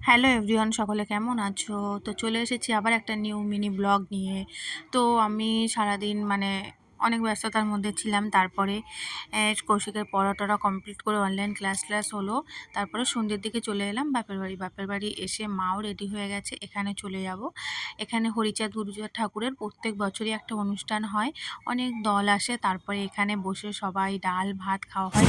Hello everyone, সকলে কেমন আছো? তো চলে এসেছি আবার একটা নিউ মিনি ব্লগ নিয়ে। তো আমি সারাদিন অনেক ব্যস্ততার মধ্যে ছিলাম। তারপরে কৌশিকের পড়াটা কমপ্লিট করে অনলাইন ক্লাস হলো। তারপরে সন্ধ্যের দিকে চলে এলাম বাপের বাড়ি এসে মাও রেডি হয়ে গেছে, এখানে চলে যাব। এখানে হরিচাঁদ গুরুচাঁদ ঠাকুরের প্রত্যেক বছরই একটা অনুষ্ঠান হয়, অনেক দল আসে। তারপরে এখানে বসে সবাই ডাল ভাত খাওয়া হয়।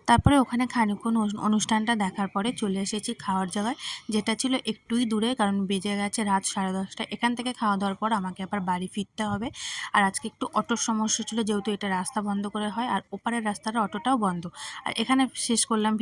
তারপরে ওখানে খানিকক্ষণ অনুষ্ঠানটা দেখার পরে চলে এসেছি খাওয়ার জায়গায়, যেটা ছিল একটুই দূরে, কারণ বেজে গেছে রাত 10:30। এখান থেকে খাওয়া দাওয়ার পর আমাকে আবার বাড়ি ফিরতে হবে। আর আজকে একটু অটোর সমস্যা ছিল, যেহেতু এটা রাস্তা বন্ধ করে হয়, আর ওপারের রাস্তাটা অটোটাও বন্ধ। আর এখানে শেষ করলাম